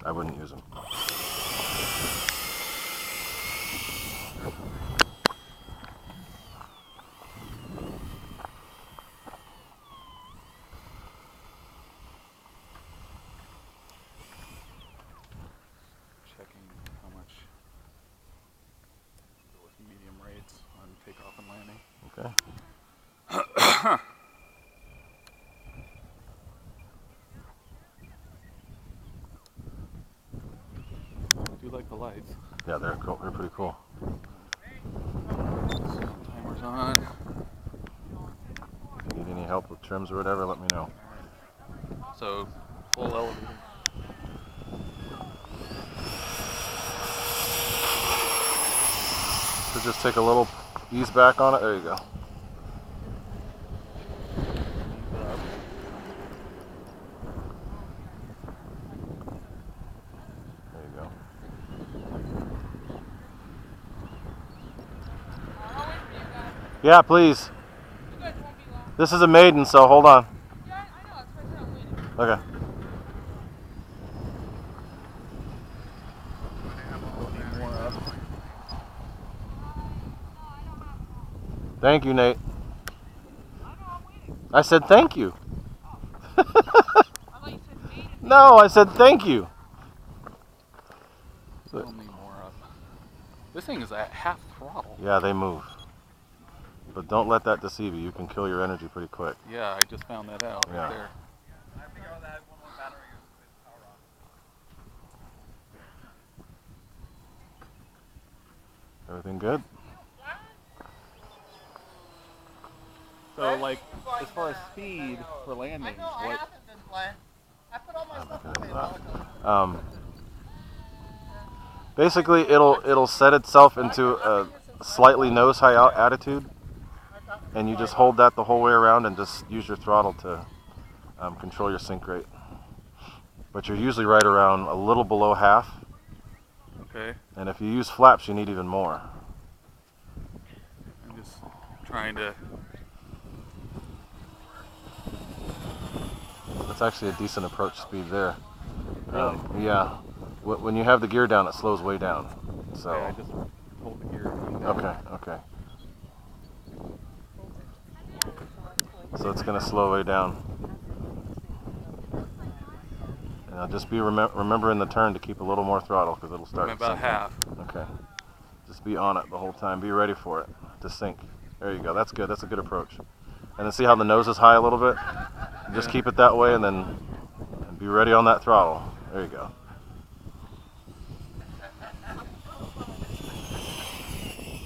I wouldn't use them. Checking how much with medium rates on takeoff and landing. Okay. I do like the lights. Yeah, they're cool. They're pretty cool. Timer's on. If you need any help with trims or whatever, let me know. So, full elevator. So just take a little ease back on it. There you go. There you go. Yeah, please. This is a Maiden, so hold on. Yeah, I know. That's why I said I'm waiting. Okay. Thank you, Nate. I said thank you. I thought you said Maiden. No, I said thank you. Still need more up. This thing is at half throttle. Yeah, they move. But don't let that deceive you. You can kill your energy pretty quick. Yeah, I just found that out Yeah. right there. I figure out that one more battery with power on. Everything good? So, like, as far as speed for landing, I know, I what? haven't been playing. I put all my stuff away. Basically, it'll set itself into a slightly nose high out attitude, and you just hold that the whole way around and just use your throttle to control your sink rate. But you're usually right around a little below half. Okay. And if you use flaps, you need even more. I'm just trying to. That's actually a decent approach speed there. Really? Yeah. When you have the gear down, it slows way down. So. Okay, I just hold the gear down. Okay. So it's going to slow way down. And just be remember in the turn to keep a little more throttle because it'll start. I'm about sinking. half. Okay. Just be on it the whole time. Be ready for it to sink. There you go. That's good. That's a good approach. And then see how the nose is high a little bit? Just keep it that way and then be ready on that throttle. There you go.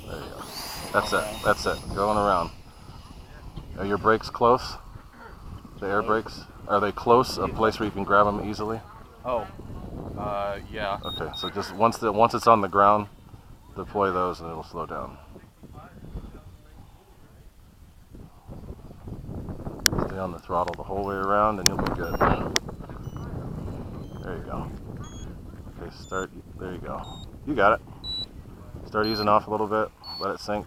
There you go. That's it. That's it. Going around. Are your brakes close? The air brakes? Are they close? A place where you can grab them easily? Oh, yeah. Okay, so just once it's on the ground, deploy those and it'll slow down. Stay on the throttle the whole way around and you'll be good. There you go. Okay, start. There you go. You got it. Start easing off a little bit. Let it sink.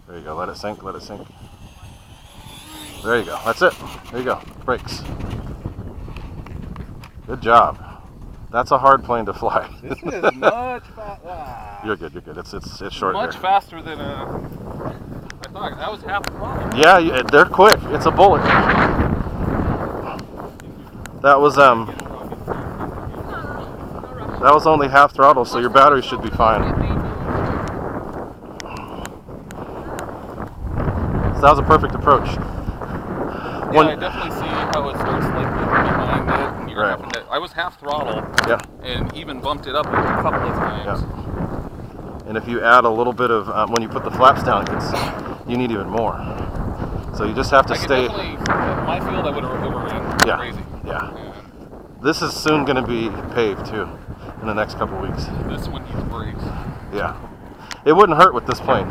There you go. Let it sink. Let it sink. There you go. That's it. There you go. Brakes. Good job. That's a hard plane to fly. This is much faster. You're good. You're good. It's short. Much here. faster than I thought. That was half throttle. Yeah, they're quick. It's a bullet. That was only half throttle, so your battery should be fine. So that was a perfect approach. Yeah, I definitely see how it starts like behind it. And you're having to, I was half throttle. Yeah. And even bumped it up a couple of times. Yeah. And if you add a little bit of when you put the flaps down, you need even more. So you just have to stay. Definitely, in my field, I would have overran crazy. Yeah. This is soon going to be paved too, in the next couple weeks. This one needs brakes. Yeah. It wouldn't hurt with this plane.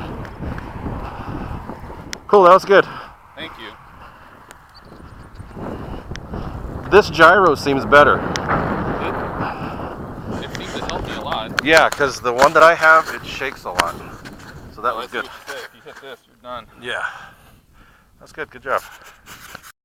Cool, that was good. Thank you. This gyro seems better. It seems to help me a lot. Yeah, because the one that I have, it shakes a lot. So that was good. If you hit this, you're done. Yeah. That's good. Good job.